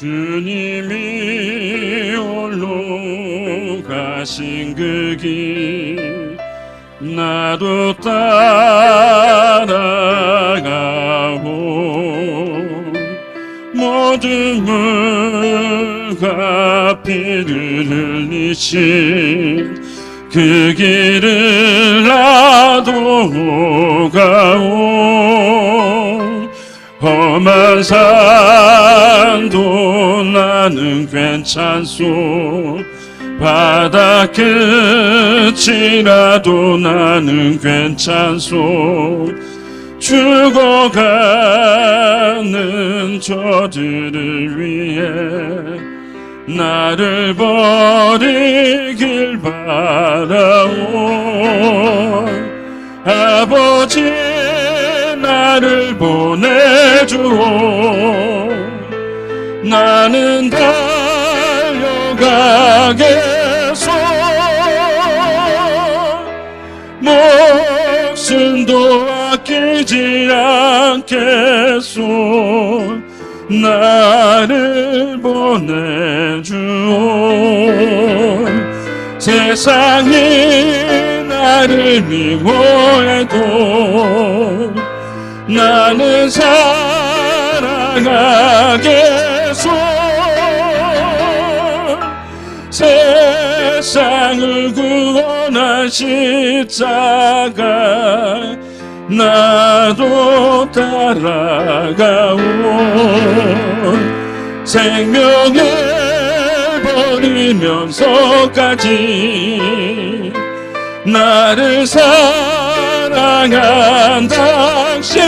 주님이 홀로 가신 그 길 나도 따라가고 모든 물과 피를 흘리신 그 길을 나도 가오. 험한 산도 나는 괜찮소. 바다 끝이라도 나는 괜찮소. 죽어가는 저들을 위해 나를 버리길 바라오. 아버지 나를 보내주오. 나는 달려가겠소. 목숨도 아끼지 않겠소. 나를 보내주오. 세상이 나를 미워해도 나는 살아가겠소. 세상을 구원한 십자가 나도 따라가오. 생명을 버리면서까지 나를 사랑한 당신,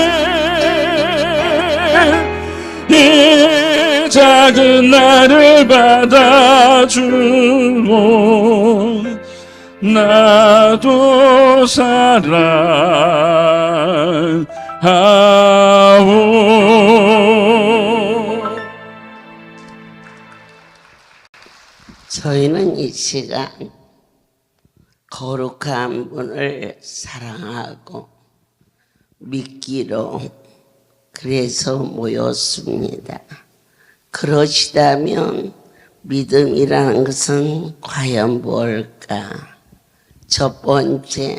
이 작은 나를 받아주고 나도 사랑하오. 저희는 이 시간 거룩한 분을 사랑하고 믿기로 그래서 모였습니다. 그러시다면 믿음이라는 것은 과연 뭘까? 첫 번째,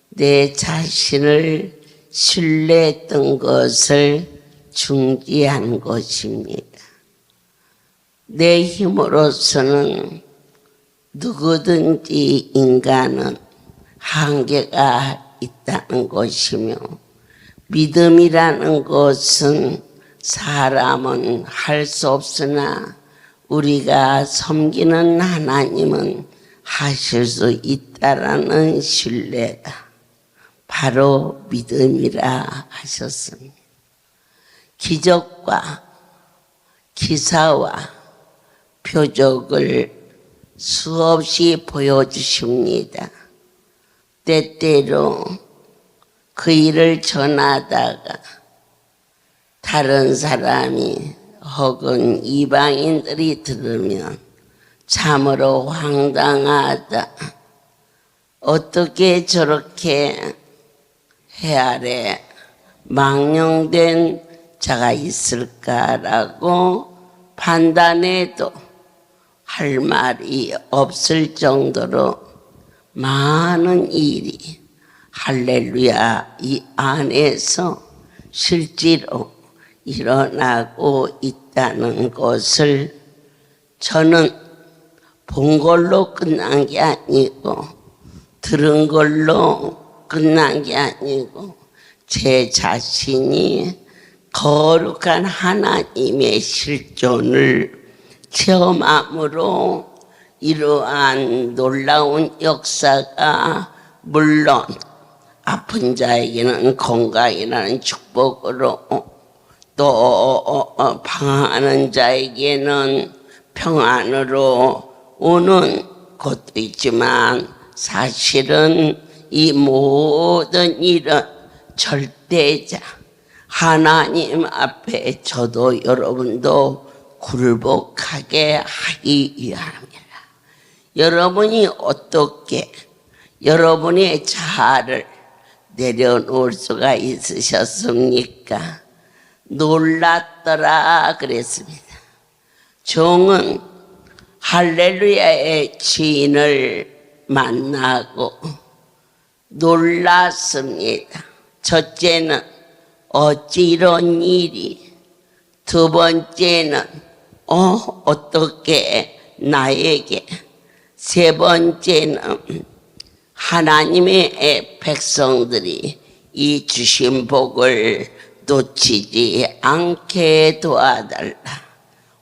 내 자신을 신뢰했던 것을 중지한 것입니다. 내 힘으로서는 누구든지 인간은 한계가 있다는 것이며, 믿음이라는 것은 사람은 할 수 없으나 우리가 섬기는 하나님은 하실 수 있다라는 신뢰가 바로 믿음이라 하셨습니다. 기적과 기사와 표적을 수없이 보여주십니다. 때때로 그 일을 전하다가 다른 사람이 혹은 이방인들이 들으면 참으로 황당하다. 어떻게 저렇게 해아래 망령된 자가 있을까라고 판단해도 할 말이 없을 정도로 많은 일이 할렐루야 이 안에서 실제로 일어나고 있다는 것을 저는 본 걸로 끝난 게 아니고 들은 걸로 끝난 게 아니고 제 자신이 거룩한 하나님의 실존을 체험함으로 이러한 놀라운 역사가 물론 아픈 자에게는 건강이라는 축복으로 또 방황하는 자에게는 평안으로 오는 것도 있지만 사실은 이 모든 일은 절대자 하나님 앞에 저도 여러분도 굴복하게 하기 위함이라. 여러분이 어떻게 여러분의 자아를 내려놓을 수가 있으셨습니까? 놀랐더라 그랬습니다. 종은 할렐루야의 주인을 만나고 놀랐습니다. 첫째는 어찌 이런 일이, 두 번째는 어떻게 나에게, 세 번째는 하나님의 백성들이 이 주신 복을 놓치지 않게 도와달라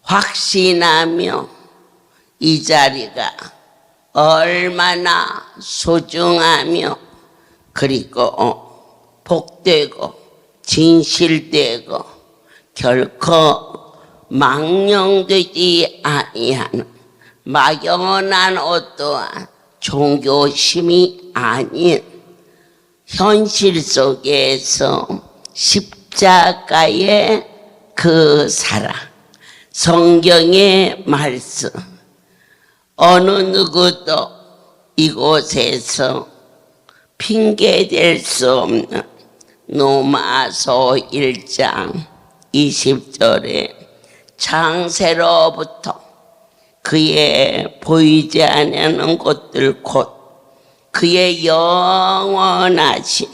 확신하며 이 자리가 얼마나 소중하며 그리고 복되고 진실되고 결코 망령되지 아니하는 막연한 어떠한 종교심이 아닌 현실 속에서 십자가의 그 사랑, 성경의 말씀, 어느 누구도 이곳에서 핑계댈 수 없는 로마서 1장 20절에 창세로부터 그의 보이지 않는 것들 곧 그의 영원하신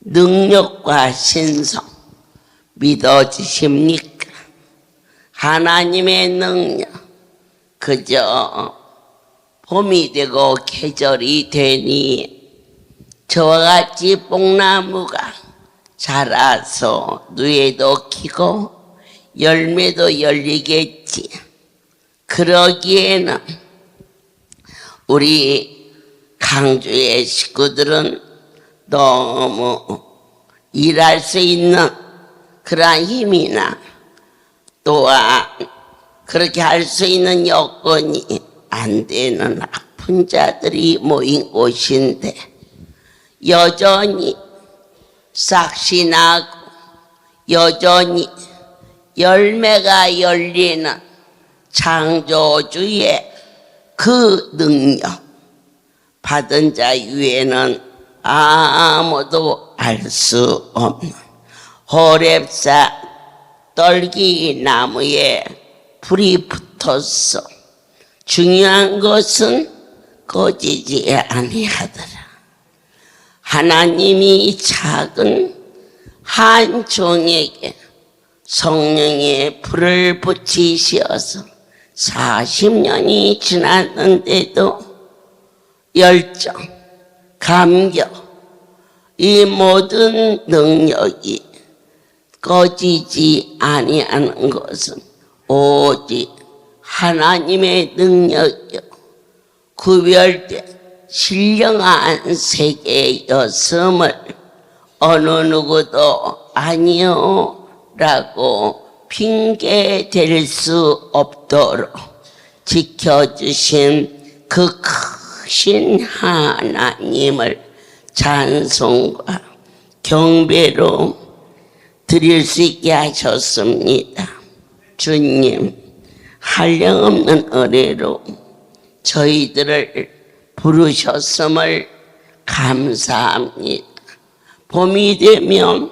능력과 신성 믿어지십니까? 하나님의 능력 그저 봄이 되고 계절이 되니 저와 같이 뽕나무가 자라서 누에도 키고 열매도 열리겠지. 그러기에는 우리 강주의 식구들은 너무 일할 수 있는 그러한 힘이나 또한 그렇게 할 수 있는 여건이 안 되는 아픈 자들이 모인 곳인데 여전히 싹이 나고 여전히 열매가 열리는 창조주의 그 능력 받은 자 위에는 아무도 알 수 없는 호렙산 떨기나무에 불이 붙었어. 중요한 것은 꺼지지 아니하더라. 하나님이 작은 한 종에게 성령의 불을 붙이셔서 40년이 지났는데도 열정, 감격, 이 모든 능력이 꺼지지 아니하는 것은 오직 하나님의 능력이요 구별된 신령한 세계였음을 어느 누구도 아니요 라고 핑계댈 수 없도록 지켜주신 그 크신 하나님을 찬송과 경배로 드릴 수 있게 하셨습니다. 주님, 한량없는 은혜로 저희들을 부르셨음을 감사합니다. 봄이 되면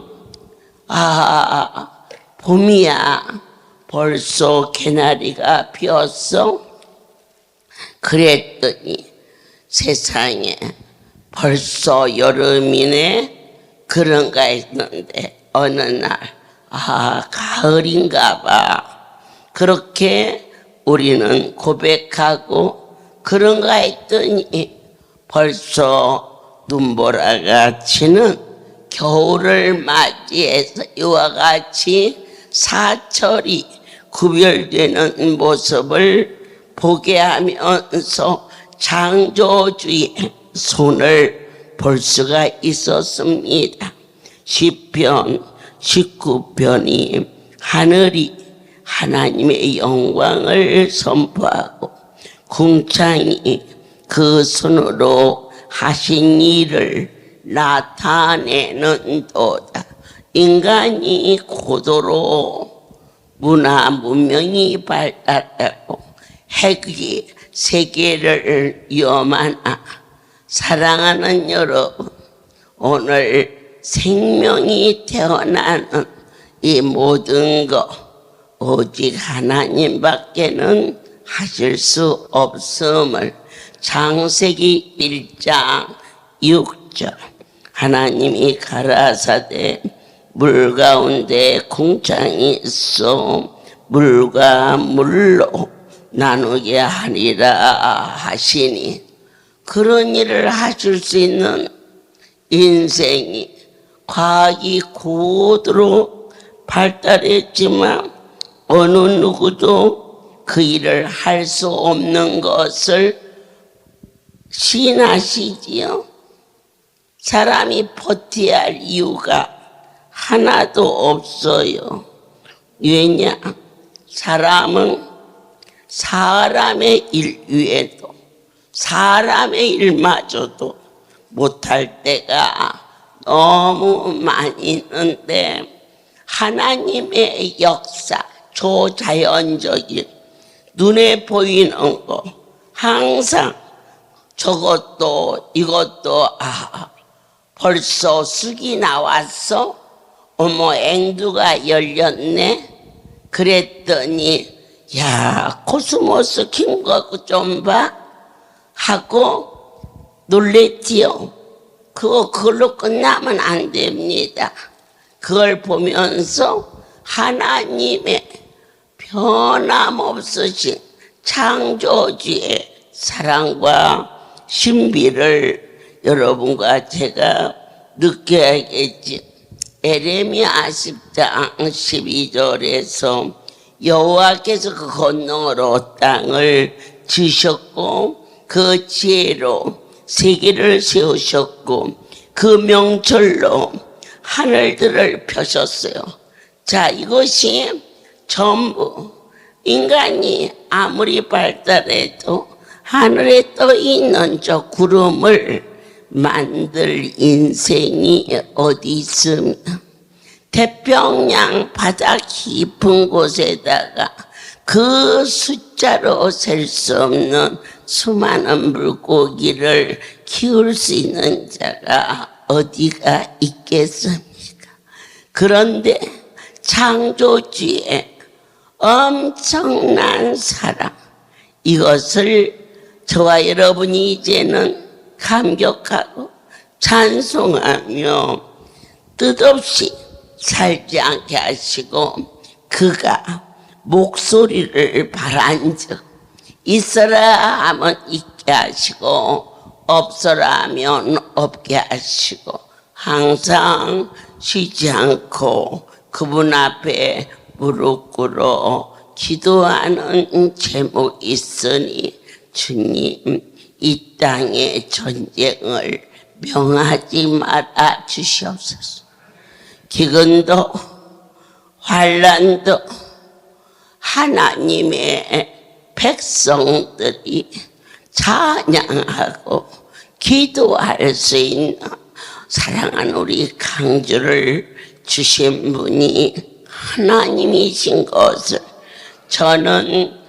봄이야 벌써 개나리가 피었어? 그랬더니 세상에 벌써 여름이네? 그런가 했는데 어느 날 가을인가 봐. 그렇게 우리는 고백하고 그런가 했더니 벌써 눈보라가 치는 겨울을 맞이해서 이와 같이 사철이 구별되는 모습을 보게 하면서 창조주의 손을 볼 수가 있었습니다. 시편 19편이 하늘이 하나님의 영광을 선포하고 궁창이 그 손으로 하신 일을 나타내는 도다. 인간이 고도로 문화 문명이 발달하고 핵이 세계를 위험하나 사랑하는 여러분, 오늘 생명이 태어나는 이 모든 것 오직 하나님밖에는 하실 수 없음을 창세기 1장 6절 하나님이 가라사대 물 가운데 궁창이 있어 물과 물로 나누게 하리라 하시니 그런 일을 하실 수 있는 인생이 과학이 고도로 발달했지만 어느 누구도 그 일을 할 수 없는 것을 시인하시지요. 사람이 버텨야 할 이유가 하나도 없어요. 왜냐? 사람은 사람의 일 위에도 사람의 일마저도 못할 때가 너무 많이 있는데 하나님의 역사, 초자연적인 눈에 보이는 거 항상 저것도 이것도 벌써 쑥이 나왔어? 어머 앵두가 열렸네? 그랬더니 야 코스모스 킨 거 좀 봐? 하고 놀랬지요. 그걸로 끝나면 안 됩니다. 그걸 보면서 하나님의 변함없으신 창조주의 사랑과 신비를 여러분과 제가 느껴야겠지. 에레미야 10장 12절에서 여호와께서 그 건너로 땅을 지으셨고 그 지혜로 세계를 세우셨고 그 명철로 하늘들을 펴셨어요. 자, 이것이 전부 인간이 아무리 발달해도 하늘에 떠 있는 저 구름을 만들 인생이 어디 있습니까? 태평양 바다 깊은 곳에다가 그 숫자로 셀 수 없는 수많은 물고기를 키울 수 있는 자가 어디가 있겠습니까? 그런데 창조주의 엄청난 사랑, 이것을 저와 여러분이 이제는 감격하고 찬송하며 뜻없이 살지 않게 하시고 그가 목소리를 바란즉 있어라 하면 있게 하시고 없어라 하면 없게 하시고 항상 쉬지 않고 그분 앞에 무릎 꿇어 기도하는 제목이 있으니 주님 이 땅의 전쟁을 명하지 말아 주시옵소서. 기근도 환난도 하나님의 백성들이 찬양하고 기도할 수 있는 사랑하는 우리 강주를 주신 분이 하나님이신 것을 저는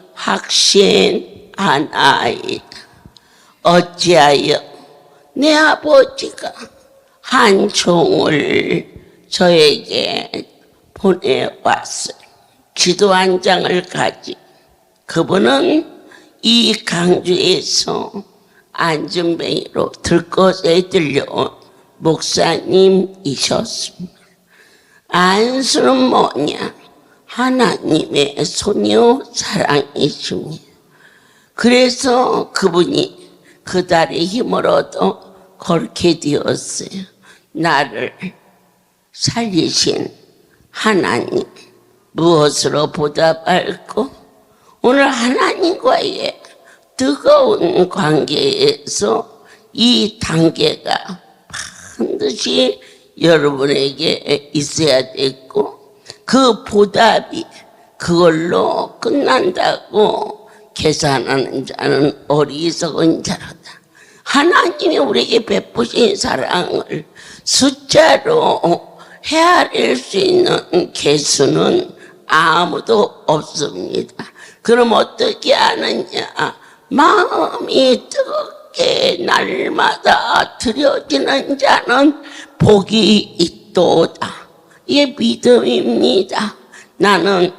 확신하나이다. 어찌하여 내 아버지가 한 종을 저에게 보내왔어요. 기도 한 장을 가지. 그분은 이 강주에서 안전뱅이로 들것에 들려온 목사님이셨습니다. 안수는 뭐냐? 하나님의 소녀 사랑이십니다. 그래서 그분이 그달의 힘을 얻어 걸게 되었어요. 나를 살리신 하나님, 무엇으로 보답할까? 오늘 하나님과의 뜨거운 관계에서 이 단계가 반드시 여러분에게 있어야 되고 그 보답이 그걸로 끝난다고 계산하는 자는 어리석은 자로다. 하나님이 우리에게 베푸신 사랑을 숫자로 헤아릴 수 있는 개수는 아무도 없습니다. 그럼 어떻게 하느냐? 마음이 뜨겁게 날마다 드려지는 자는 복이 있도다. 이게 믿음입니다. 나는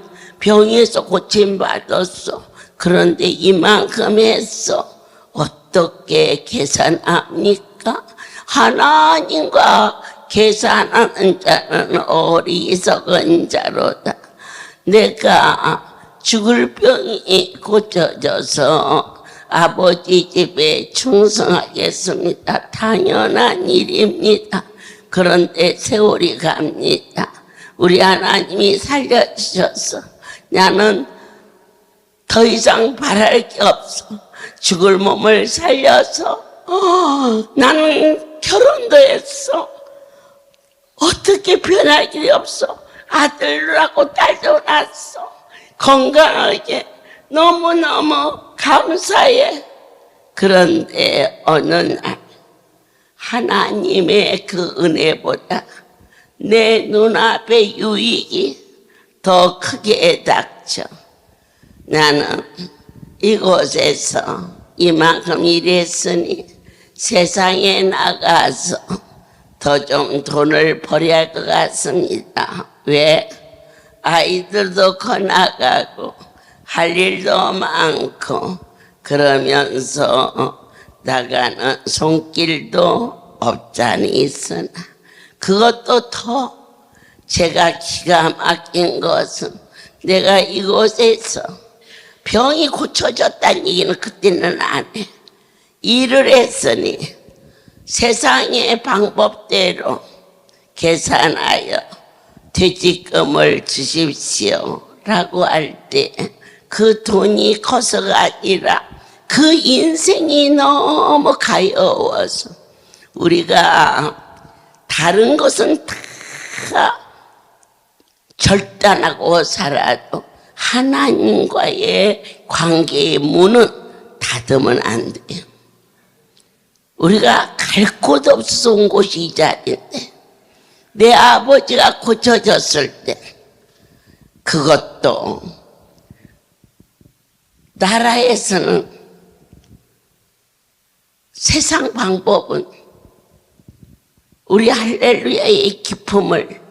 병에서 고침받았어. 그런데 이만큼 했어. 어떻게 계산합니까? 하나님과 계산하는 자는 어리석은 자로다. 내가 죽을 병이 고쳐져서 아버지 집에 충성하겠습니다. 당연한 일입니다. 그런데 세월이 갑니다. 우리 하나님이 살려주셔서 나는 더 이상 바랄 게 없어. 죽을 몸을 살려서 나는 결혼도 했어. 어떻게 변할 길이 없어. 아들도 낳고 딸도 낳았어. 건강하게 너무너무 감사해. 그런데 어느 날 하나님의 그 은혜보다 내 눈앞의 유익이 더 크게 닥쳐. 나는 이곳에서 이만큼 일했으니 세상에 나가서 더 좀 돈을 벌여야 할 것 같습니다. 왜? 아이들도 커 나가고 할 일도 많고 그러면서 나가는 손길도 없잖니 있으나 그것도 더 제가 기가 막힌 것은 내가 이곳에서 병이 고쳐졌다는 얘기는 그때는 안 해. 일을 했으니 세상의 방법대로 계산하여 퇴직금을 주십시오 라고 할 때 그 돈이 커서가 아니라 그 인생이 너무 가여워서 우리가 다른 것은 다 절단하고 살아도 하나님과의 관계의 문은 닫으면 안 돼요. 우리가 갈 곳 없어서 온 곳이 이 자리인데 내 아버지가 고쳐졌을 때 그것도 나라에서는 세상 방법은 우리 할렐루야의 기쁨을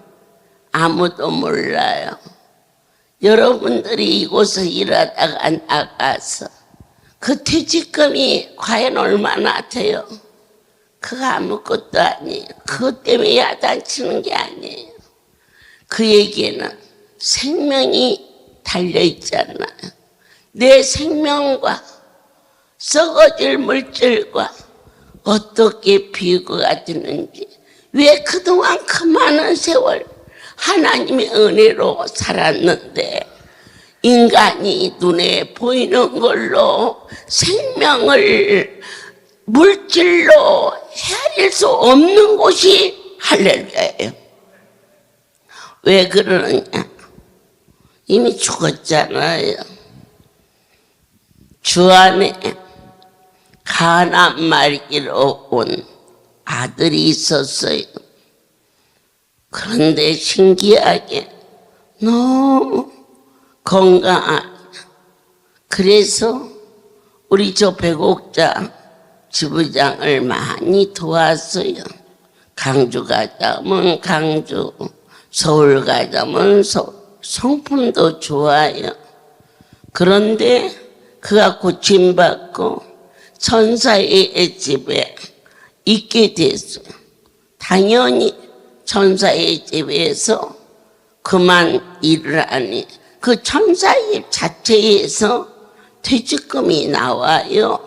아무도 몰라요. 여러분들이 이곳에 일하다가 나가서 그 퇴직금이 과연 얼마나 돼요? 그거 아무것도 아니에요. 그것 때문에 야단치는 게 아니에요. 그에게는 생명이 달려있잖아요. 내 생명과 썩어질 물질과 어떻게 비교가 되는지, 왜 그동안 그 많은 세월 하나님의 은혜로 살았는데 인간이 눈에 보이는 걸로 생명을 물질로 헤아릴 수 없는 곳이 할렐루야예요. 왜 그러느냐? 이미 죽었잖아요. 주 안에 가난 말기로 온 아들이 있었어요. 그런데 신기하게 너무 건강하게, 그래서 우리 저 백옥자 지부장을 많이 도왔어요. 강주 가자면 강주, 서울 가자면 서울. 성품도 좋아요. 그런데 그가 고침받고 천사의 집에 있게 됐어요. 당연히 천사의 집에서 그만 일을 하니 그 천사의 집 자체에서 퇴직금이 나와요.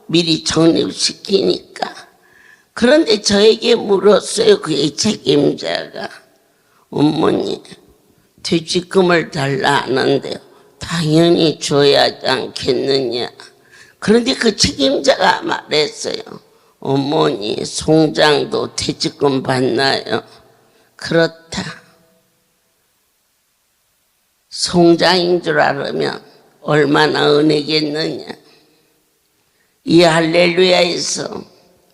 미리 적립시키니까. 그런데 저에게 물었어요. 그의 책임자가. 어머니, 퇴직금을 달라 하는데요. 당연히 줘야 하지 않겠느냐. 그런데 그 책임자가 말했어요. 어머니, 송장도 퇴직금 받나요? 그렇다. 송장인 줄 알으면 얼마나 은혜겠느냐. 이 할렐루야에서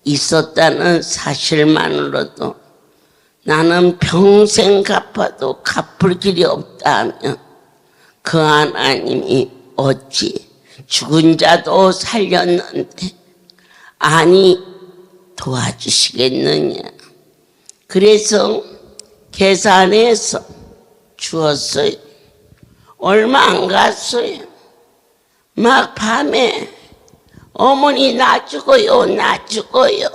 있었다는 사실만으로도 나는 평생 갚아도 갚을 길이 없다 하면 그 하나님이 어찌 죽은 자도 살렸는데 아니 도와주시겠느냐. 그래서 계산해서 주었어요. 얼마 안 갔어요. 막 밤에 어머니 나 죽어요, 나 죽어요.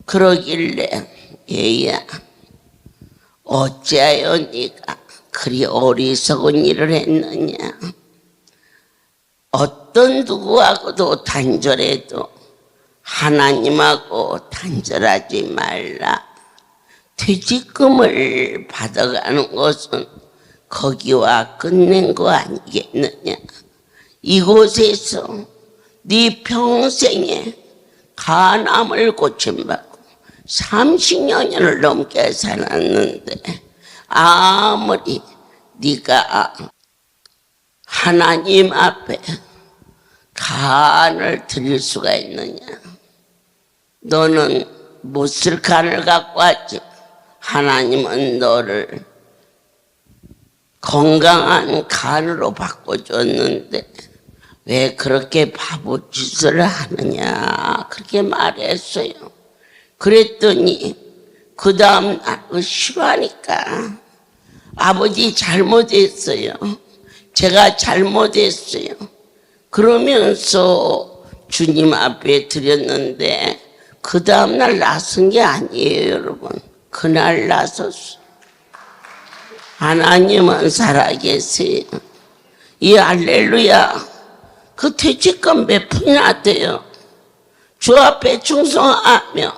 그러길래 얘야 어째요 네가 그리 어리석은 일을 했느냐. 어떤 누구하고도 단절해도 하나님하고 단절하지 말라. 퇴직금을 받아가는 것은 거기와 끝낸 거 아니겠느냐. 이곳에서 네 평생에 간암을 고침받고 30년을 넘게 살았는데 아무리 네가 하나님 앞에 간을 드릴 수가 있느냐. 너는 못 쓸 간을 갖고 왔지. 하나님은 너를 건강한 간으로 바꿔줬는데 왜 그렇게 바보짓을 하느냐 그렇게 말했어요. 그랬더니 그 다음 날 싫어하니까 아버지 잘못했어요. 제가 잘못했어요. 그러면서 주님 앞에 드렸는데 그 다음 날 나선 게 아니에요, 여러분. 그날 나섰어요. 하나님은 살아계세요. 이 할렐루야. 그 퇴직금 몇 푼이나 돼요. 주 앞에 충성하며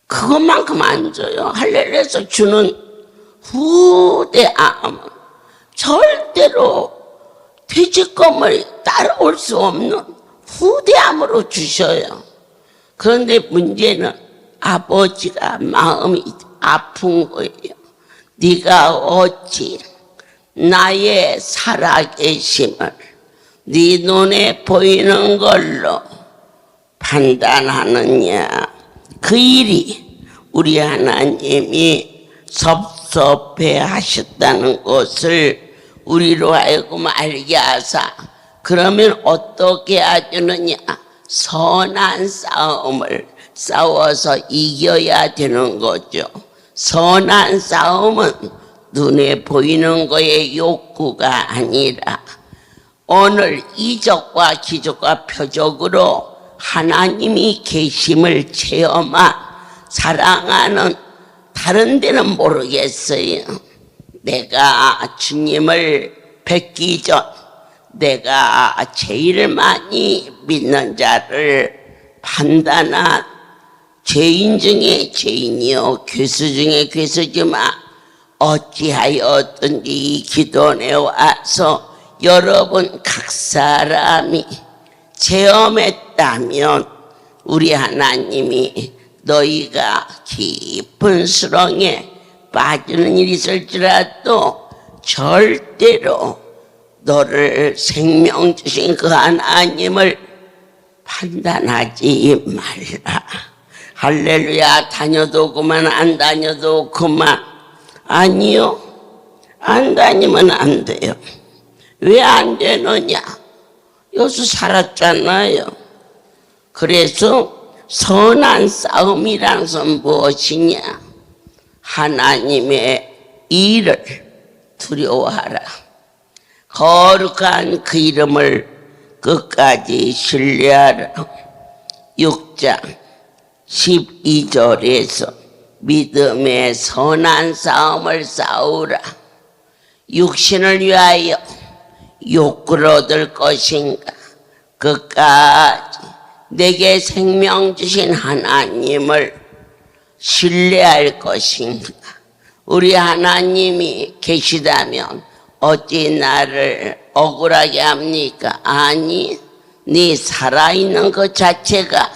그것만큼 안 줘요. 할렐루야에서 주는 후대함은 절대로 퇴직금을 따라올 수 없는 후대함으로 주셔요. 그런데 문제는 아버지가 마음이 아픈 거예요. 네가 어찌 나의 살아계심을 네 눈에 보이는 걸로 판단하느냐. 그 일이 우리 하나님이 섭섭해 하셨다는 것을 우리로 하여금 알게 하사 그러면 어떻게 해주느냐. 선한 싸움을 싸워서 이겨야 되는 거죠. 선한 싸움은 눈에 보이는 거에 욕구가 아니라 오늘 이적과 기적과 표적으로 하나님이 계심을 체험하 사랑하는 다른 데는 모르겠어요. 내가 주님을 뵙기 전 내가 제일 많이 믿는 자를 판단한 죄인 중에 죄인이요 괴수 중에 괴수지만 어찌하여든지 이 기도원에 와서 여러분 각 사람이 체험했다면 우리 하나님이 너희가 깊은 수렁에 빠지는 일이 있을지라도 절대로 너를 생명 주신 그 하나님을 판단하지 말라. 할렐루야. 다녀도 그만 안 다녀도 그만. 아니요. 안 다니면 안 돼요. 왜 안 되느냐. 여기서 살았잖아요. 그래서 선한 싸움이란 것은 무엇이냐. 하나님의 일을 두려워하라. 거룩한 그 이름을 끝까지 신뢰하라. 6장 12절에서 믿음의 선한 싸움을 싸우라. 육신을 위하여 욕구를 얻을 것인가. 끝까지 내게 생명 주신 하나님을 신뢰할 것인가. 우리 하나님이 계시다면 어찌 나를 억울하게 합니까? 아니, 네 살아있는 것 자체가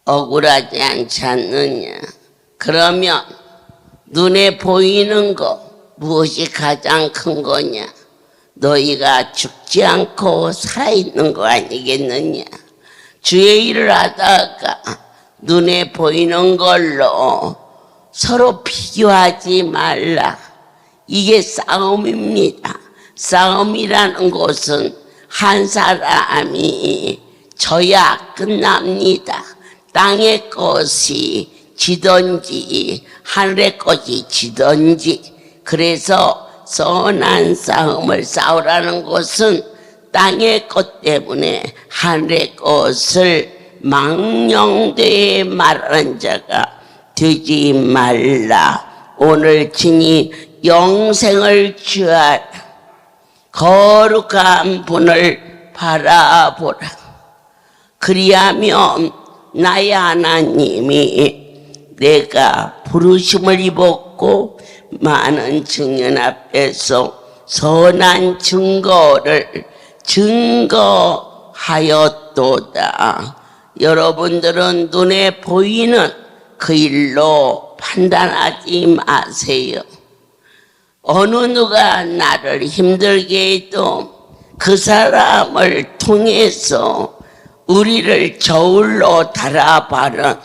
억울하지 않지 않느냐. 그러면 눈에 보이는 거 무엇이 가장 큰 거냐. 너희가 죽지 않고 살아있는 거 아니겠느냐. 주의 일을 하다가 눈에 보이는 걸로 서로 비교하지 말라. 이게 싸움입니다. 싸움이라는 것은 한 사람이 져야 끝납니다. 땅의 것이 지든지 하늘의 것이 지든지 그래서 선한 싸움을 싸우라는 것은 땅의 것 때문에 하늘의 것을 망령되이 말하는 자가 되지 말라. 오늘 친히 영생을 취하라. 거룩한 분을 바라보라. 그리하면 나의 하나님이 내가 부르심을 입었고 많은 증인 앞에서 선한 증거를 증거하였도다. 여러분들은 눈에 보이는 그 일로 판단하지 마세요. 어느 누가 나를 힘들게 해도 그 사람을 통해서 우리를 저울로 달아바른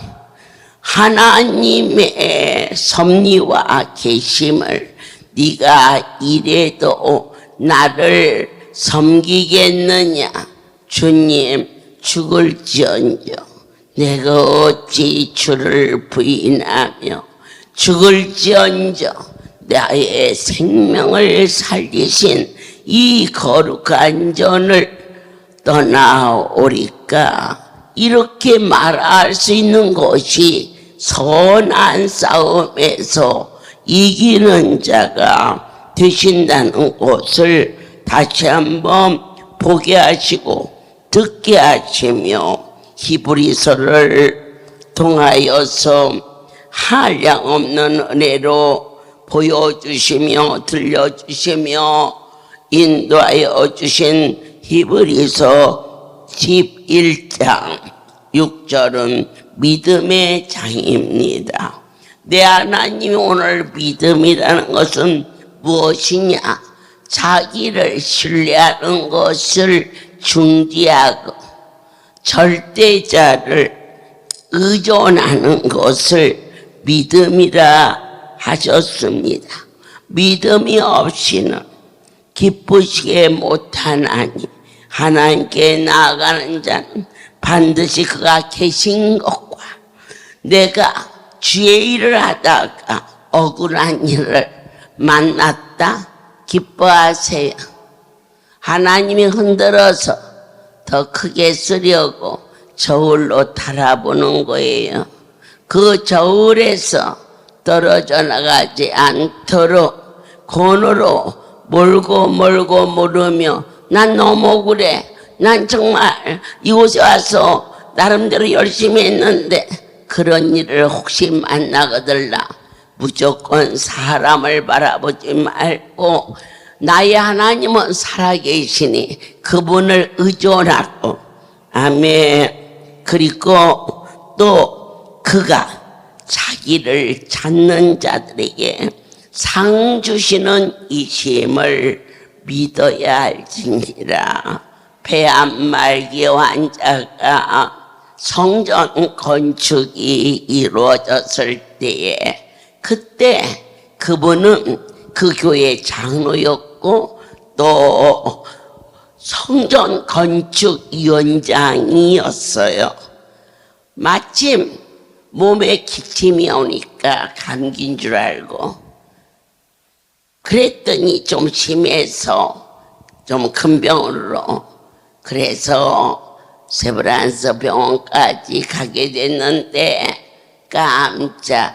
하나님의 섭리와 계심을 네가 이래도 나를 섬기겠느냐. 주님, 죽을지언정 내가 어찌 주를 부인하며 죽을지언정 나의 생명을 살리신 이 거룩한 전을 떠나오리까. 이렇게 말할 수 있는 것이 선한 싸움에서 이기는 자가 되신다는 것을 다시 한번 보게 하시고 듣게 하시며 히브리서를 통하여서 한량없는 은혜로 보여주시며 들려주시며 인도하여 주신 히브리서 11장 6절은 믿음의 장입니다. 내 하나님이 오늘 믿음이라는 것은 무엇이냐? 자기를 신뢰하는 것을 중지하고 절대자를 의존하는 것을 믿음이라 하셨습니다. 믿음이 없이는 기쁘시게 못하나니 하나님께 나아가는 자는 반드시 그가 계신 것과 내가 주의 일을 하다가 억울한 일을 만났다 기뻐하세요. 하나님이 흔들어서 더 크게 쓰려고 저울로 달아보는 거예요. 그 저울에서 떨어져 나가지 않도록 권으로 몰고 모르며 난 너무 억울해. 난 정말 이곳에 와서 나름대로 열심히 했는데 그런 일을 혹시 만나거들라 무조건 사람을 바라보지 말고 나의 하나님은 살아계시니 그분을 의존하고 아멘. 그리고 또 그가 자기를 찾는 자들에게 상 주시는 이심을 믿어야 할지니라. 폐암 말기 환자가 성전 건축이 이루어졌을 때에 그때 그분은 그 교회 장로였고 또 성전 건축위원장이었어요. 마침 몸에 기침이 오니까 감기인 줄 알고 그랬더니 좀 심해서 좀 큰 병으로 그래서 세브란스 병원까지 가게 됐는데 깜짝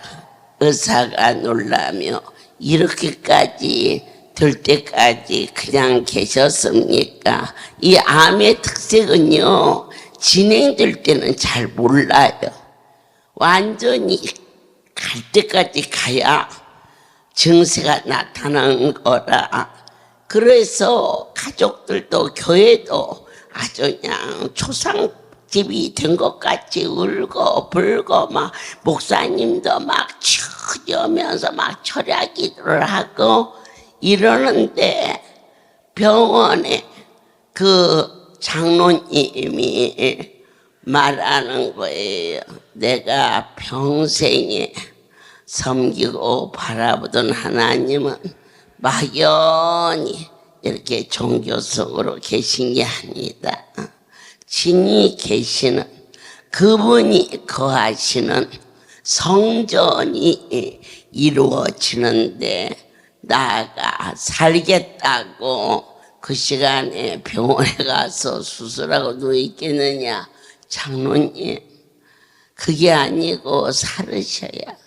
의사가 놀라며 이렇게까지 될 때까지 그냥 계셨습니까? 이 암의 특색은요 진행될 때는 잘 몰라요. 완전히 갈 때까지 가야 증세가 나타나는 거라. 그래서 가족들도 교회도 아주 그냥 초상집이 된 것 같이 울고 불고 막 목사님도 막 치우면서 막 철야 기도를 하고 이러는데 병원에 그 장로님이 말하는 거예요. 내가 평생에 섬기고 바라보던 하나님은 막연히 이렇게 종교성으로 계신 게 아니다. 진히 계시는 그분이 거하시는 성전이 이루어지는데 나가 살겠다고 그 시간에 병원에 가서 수술하고 누워있겠느냐. 장로님, 그게 아니고 살으셔야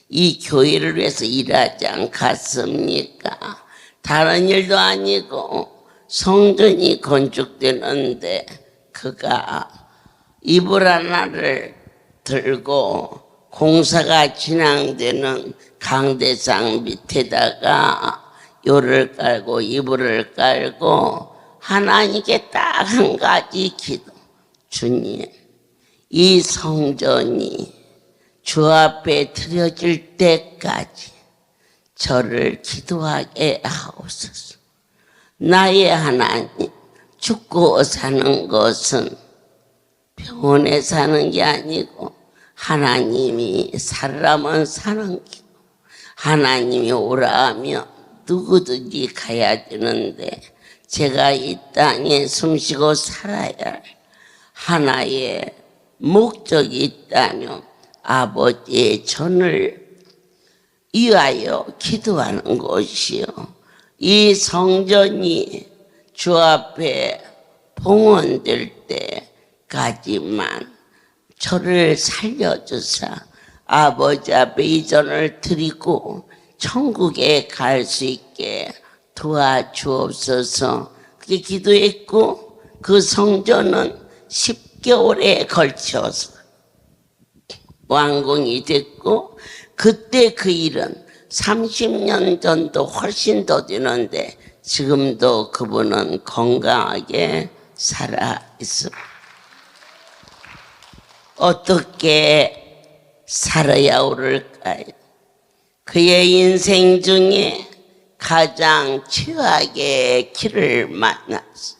이 교회를 위해서 일하지 않겠습니까? 다른 일도 아니고 성전이 건축되는데 그가 이불 하나를 들고 공사가 진행되는 강대상 밑에다가 요를 깔고 이불을 깔고 하나님께 딱 한 가지 기도. 주님, 이 성전이 주 앞에 드려질 때까지 저를 기도하게 하옵소서. 나의 하나님, 죽고 사는 것은 병원에 사는 게 아니고 하나님이 살라면 사는 게, 하나님이 오라 하면 누구든지 가야 되는데 제가 이 땅에 숨쉬고 살아야 할 하나의 목적이 있다면 아버지의 전을 위하여 기도하는 것이요, 이 성전이 주 앞에 봉헌될 때까지만 저를 살려주사 아버지 앞에 이전을 드리고 천국에 갈 수 있게 도와주옵소서. 그렇게 기도했고 그 성전은 10개월에 걸쳐서 완공이 됐고, 그때 그 일은 30년 전도 훨씬 더 되는데 지금도 그분은 건강하게 살아 있습니다. 어떻게 살아야 오를까요? 그의 인생 중에 가장 최악의 길을 만났어.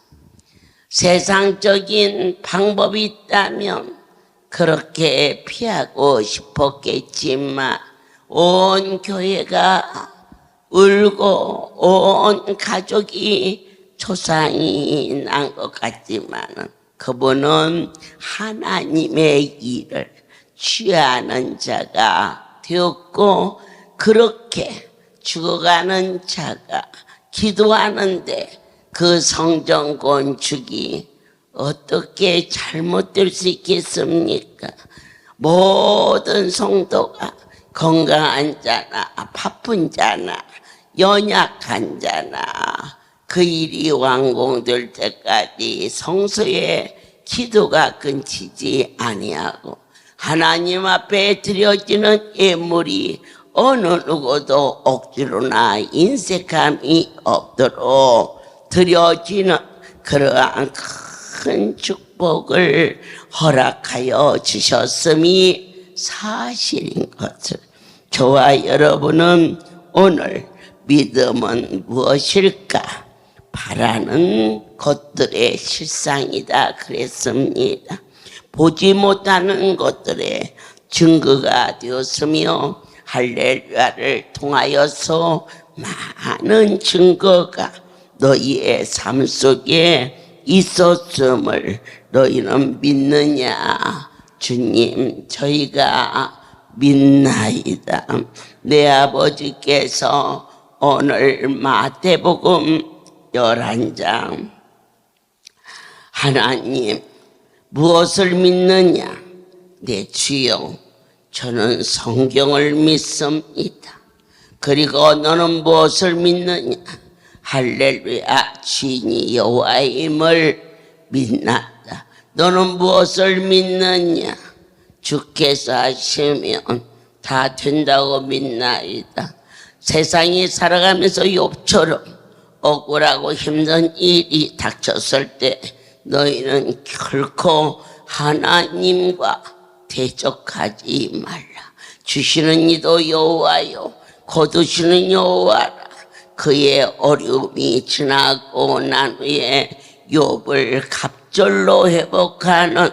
세상적인 방법이 있다면 그렇게 피하고 싶었겠지만 온 교회가 울고 온 가족이 초상이 난 것 같지만 그분은 하나님의 일을 취하는 자가 되었고, 그렇게 죽어가는 자가 기도하는데 그 성전 건축이 어떻게 잘못될 수 있겠습니까? 모든 성도가 건강한 자나 바쁜 자나 연약한 자나 그 일이 완공될 때까지 성소에 기도가 끊기지 아니하고 하나님 앞에 드려지는 예물이 어느 누구도 억지로나 인색함이 없도록 드려지는 그러한 큰 축복을 허락하여 주셨음이 사실인 것을, 저와 여러분은 오늘 믿음은 무엇일까? 바라는 것들의 실상이다 그랬습니다. 보지 못하는 것들의 증거가 되었으며 할렐루야를 통하여서 많은 증거가 너희의 삶 속에 있었음을 너희는 믿느냐? 주님, 저희가 믿나이다. 내 아버지께서 오늘 마태복음 11장 하나님 무엇을 믿느냐? 내 주여, 저는 성경을 믿습니다. 그리고 너는 무엇을 믿느냐? 할렐루야, 주인이 여호와임을 믿나이다. 너는 무엇을 믿느냐? 주께서 하시면 다 된다고 믿나이다. 세상이 살아가면서 욥처럼 억울하고 힘든 일이 닥쳤을 때 너희는 결코 하나님과 대적하지 말라. 주시는 이도 여호와요, 거두시는 여호와라. 그의 어려움이 지나고 난 후에 욥을 갑절로 회복하는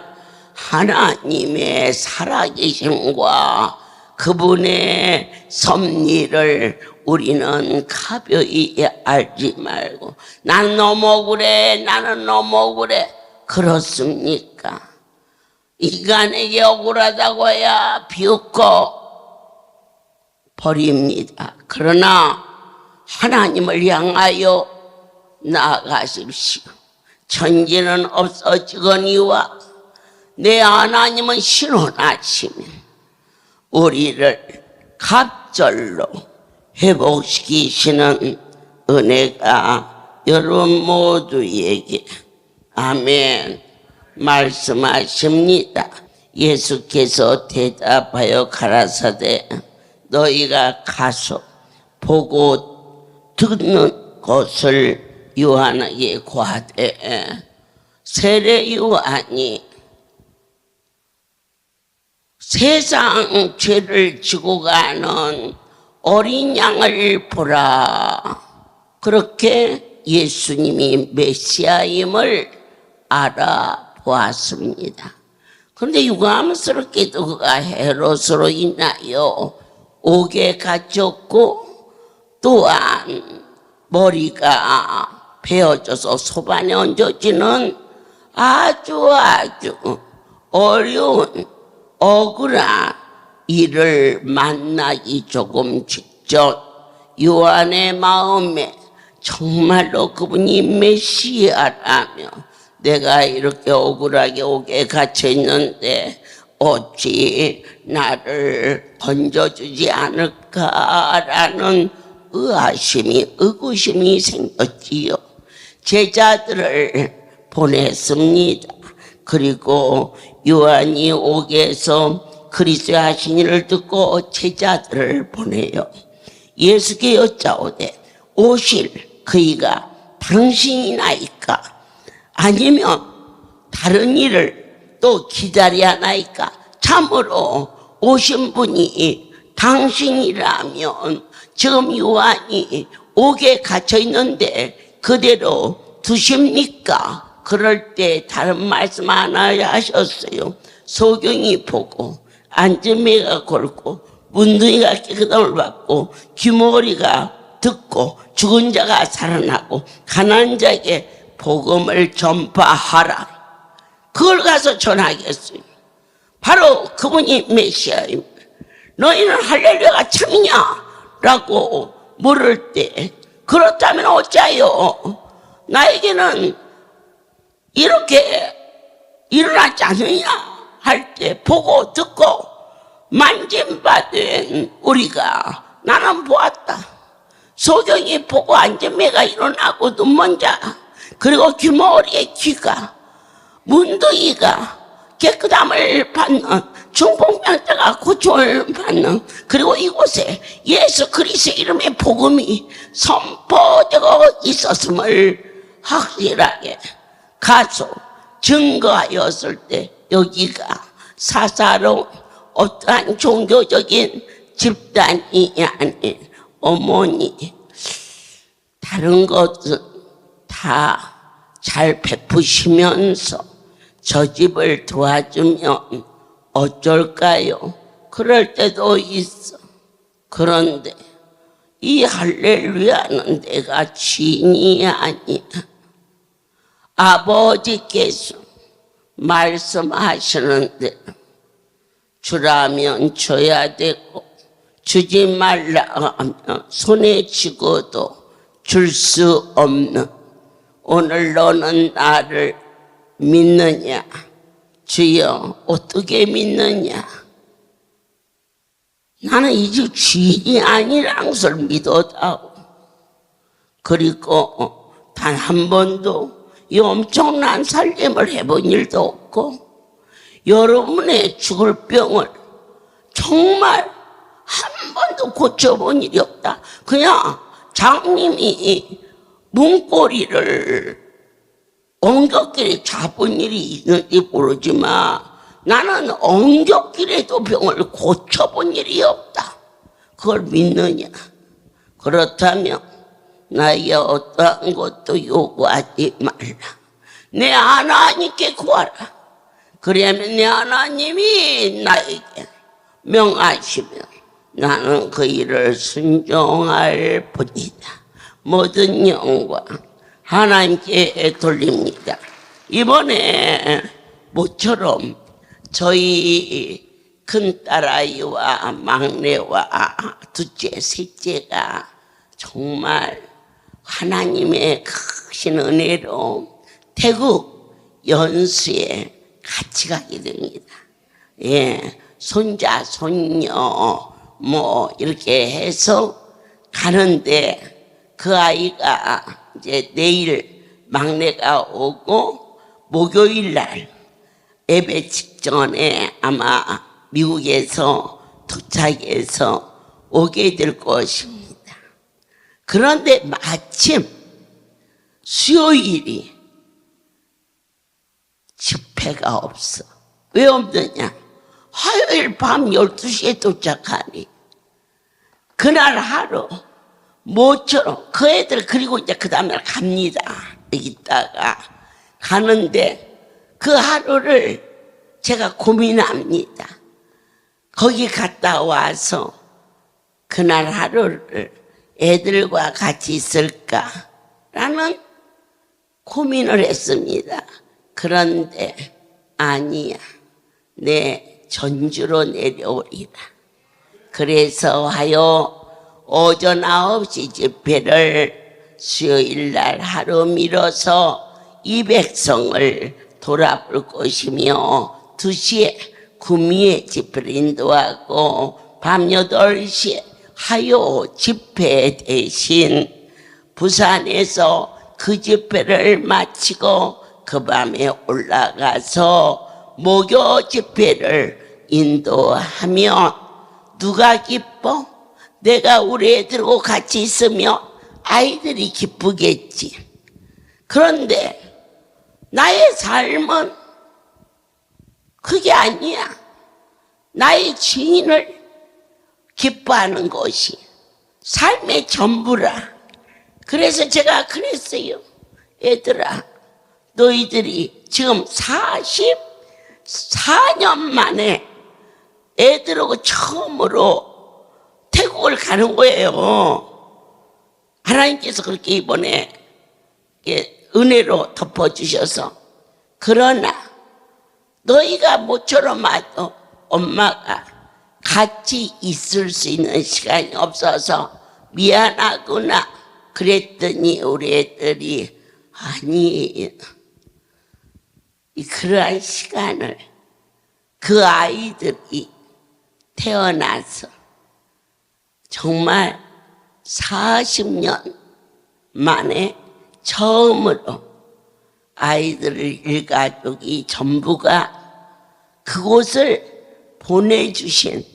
하나님의 살아계심과 그분의 섭리를 우리는 가벼이 알지 말고 난 너무 억울해, 나는 너무 억울해. 그렇습니까? 인간에게 억울하다고 해야 비웃고 버립니다. 그러나 하나님을 향하여 나아가십시오. 천지는 없어지거니와 내 하나님은 신원하시며 우리를 갑절로 회복시키시는 은혜가 여러분 모두에게 아멘 말씀하십니다. 예수께서 대답하여 가라사대 너희가 가서 보고 듣는 것을 요한에게 고하되 세례 요한이 세상 죄를 지고 가는 어린 양을 보라. 그렇게 예수님이 메시아임을 알아보았습니다. 그런데 유감스럽게도 그가 헤롯으로 인하여 옥에 갇혔고 또한 머리가 베어져서 소반에 얹어지는 아주 어려운 억울한 이를 만나기 조금 직전 요한의 마음에 정말로 그분이 메시아라며 내가 이렇게 억울하게 옥에 갇혀 있는데 어찌 나를 건져주지 않을까라는 의구심이 생겼지요. 제자들을 보냈습니다. 그리고 요한이 옥에서 그리스도의 하신 일을 듣고 제자들을 보내요. 예수께 여짜오되 오실 그이가 당신이나이까 아니면 다른 일을 또 기다려야 하나이까? 참으로 오신 분이 당신이라면 지금 요한이 옥에 갇혀 있는데 그대로 두십니까? 그럴 때 다른 말씀 하나 하셨어요. 소경이 보고 안전매가 골고 문둥이가 깨끗함을 받고 귀머거리가 듣고 죽은 자가 살아나고 가난한 자에게 복음을 전파하라. 그걸 가서 전하겠어요. 바로 그분이 메시아입니다. 너희는 할렐루야가 참이냐? 라고 물을 때 그렇다면 어찌하여 나에게는 이렇게 일어나지 않느냐 할 때 보고 듣고 만짐받은 우리가 나는 보았다. 소경이 보고 안전매가 일어나고 눈먼 자 그리고 귀머리의 귀가 문둥이가 깨끗함을 받는 중풍병자가 고침을 받는 그리고 이곳에 예수 그리스도의 이름의 복음이 선포되고 있었음을 확실하게 가서 증거하였을 때 여기가 사사로운 어떠한 종교적인 집단이 아닌 어머니 다른 것은 다 잘 베푸시면서 저 집을 도와주면 어쩔까요? 그럴 때도 있어. 그런데 이 할렐루야는 내가 주인이 아니야. 아버지께서 말씀하시는데 주라면 줘야 되고 주지 말라 하면 손에 쥐고도 줄 수 없는 오늘 너는 나를 믿느냐? 주여 어떻게 믿느냐? 나는 이 집 주인이 아니라는 것을 믿었다고. 그리고 단 한 번도 이 엄청난 살림을 해본 일도 없고 여러분의 죽을 병을 정말 한 번도 고쳐본 일이 없다. 그냥 장님이 문고리를 엉겹길에 잡은 일이 있는지 모르지만 나는 엉겹길에도 병을 고쳐본 일이 없다. 그걸 믿느냐? 그렇다면 나에게 어떠한 것도 요구하지 말라. 내 하나님께 구하라. 그러면 내 하나님이 나에게 명하시면 나는 그 일을 순종할 뿐이다. 모든 영광 하나님께 돌립니다. 이번에 모처럼 저희 큰딸아이와 막내와 둘째, 셋째가 정말 하나님의 크신 은혜로 태국 연수에 같이 가게 됩니다. 예, 손자, 손녀 뭐 이렇게 해서 가는데 그 아이가 이제 내일 막내가 오고 목요일 날 예배 직전에 아마 미국에서 도착해서 오게 될 것입니다. 그런데 마침 수요일이 집회가 없어. 왜 없느냐? 화요일 밤 12시에 도착하니 그날 하루 모처럼 그 애들 그리고 이제 그 다음날 갑니다. 있다가 가는데 그 하루를 제가 고민합니다. 거기 갔다 와서 그날 하루를 애들과 같이 있을까라는 고민을 했습니다. 그런데 아니야. 내 전주로 내려오리라. 그래서 하여 오전 9시 집회를 수요일 날 하루 미뤄서 200성을 돌아볼 것이며 2시에 구미에 집회를 인도하고 밤 8시에 하요 집회 대신 부산에서 그 집회를 마치고 그 밤에 올라가서 목요 집회를 인도하면 누가 기뻐? 내가 우리 애들하고 같이 있으면 아이들이 기쁘겠지. 그런데 나의 삶은 그게 아니야. 나의 주인을 기뻐하는 것이 삶의 전부라. 그래서 제가 그랬어요. 얘들아, 너희들이 지금 44년 만에 애들하고 처음으로 태국을 가는 거예요. 하나님께서 그렇게 이번에 은혜로 덮어주셔서. 그러나 너희가 모처럼 와도 엄마가 같이 있을 수 있는 시간이 없어서 미안하구나 그랬더니 우리 애들이 아니, 그러한 시간을 그 아이들이 태어나서 정말 40년 만에 처음으로 아이들을 일가족이 전부가 그곳을 보내주신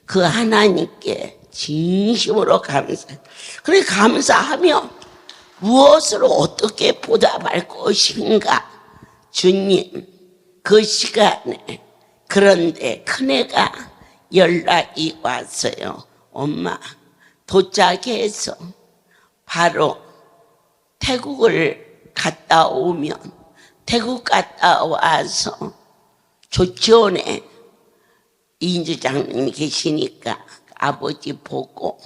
그 하나님께 진심으로 감사해요. 그래 감사하며 무엇으로 어떻게 보답할 것인가. 주님, 그 시간에 그런데 큰애가 연락이 왔어요. 엄마, 도착해서 바로 태국을 갔다 오면 태국 갔다 와서 조치원에 이인주장님이 계시니까 아버지 보고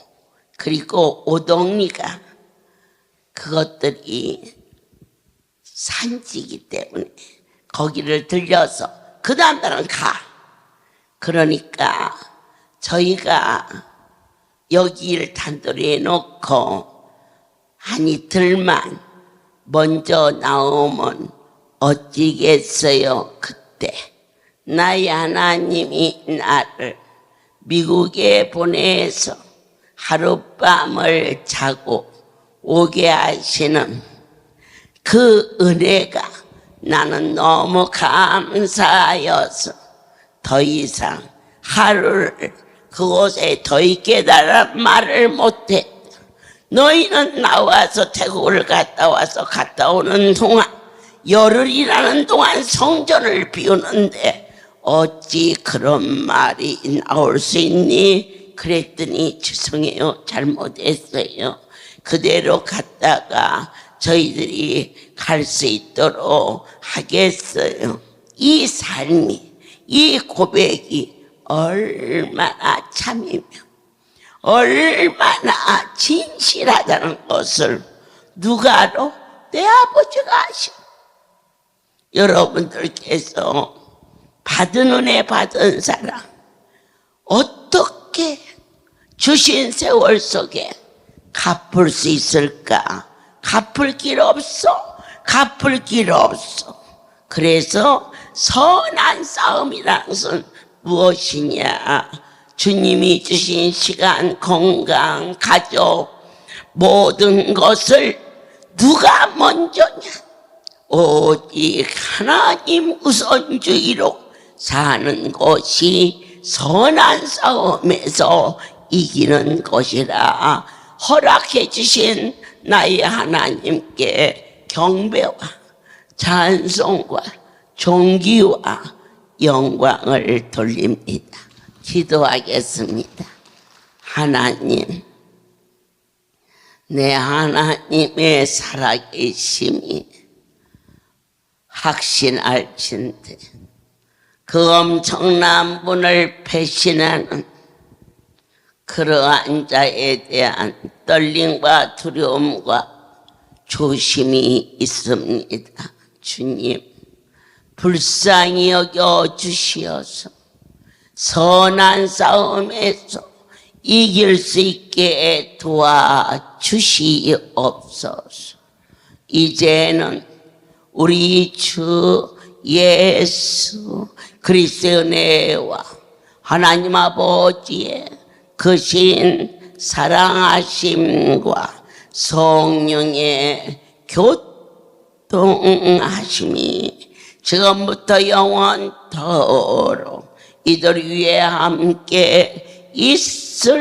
그리고 오동리가 그것들이 산지이기 때문에 거기를 들려서 그 다음 날은 가. 그러니까 저희가 여기를 단돌이 해놓고 한 이틀만 먼저 나오면 어찌겠어요. 그때 나의 하나님이 나를 미국에 보내서 하룻밤을 자고 오게 하시는 그 은혜가 나는 너무 감사하여서 더 이상 하루를 그곳에 더 있게 달라 말을 못해. 너희는 나와서 태국을 갔다 와서 갔다 오는 동안 열흘이라는 동안 성전을 비우는데 어찌 그런 말이 나올 수 있니? 그랬더니 죄송해요, 잘못했어요. 그대로 갔다가 저희들이 갈 수 있도록 하겠어요. 이 삶이, 이 고백이 얼마나 참이며 얼마나 진실하다는 것을 누가 알아? 내 아버지가 아셔. 여러분들께서 받은 은혜 받은 사람 어떻게 주신 세월 속에 갚을 수 있을까? 갚을 길 없어. 갚을 길 없어. 그래서 선한 싸움이라는 것은 무엇이냐? 주님이 주신 시간, 건강, 가족 모든 것을 누가 먼저냐? 오직 하나님 우선주의로 사는 것이 선한 싸움에서 이기는 것이라 허락해 주신 나의 하나님께 경배와 찬송과 존귀와 영광을 돌립니다. 기도하겠습니다. 하나님, 내 하나님의 살아계심이 확신할진대 그 엄청난 분을 배신하는 그러한 자에 대한 떨림과 두려움과 조심이 있습니다. 주님, 불쌍히 여겨 주시어서 선한 싸움에서 이길 수 있게 도와주시옵소서. 이제는 우리 주 예수 그리스도의 은혜와 하나님 아버지의 크신 사랑하심과 성령의 교통하심이 지금부터 영원토록 이들 위에 함께 있을지어다.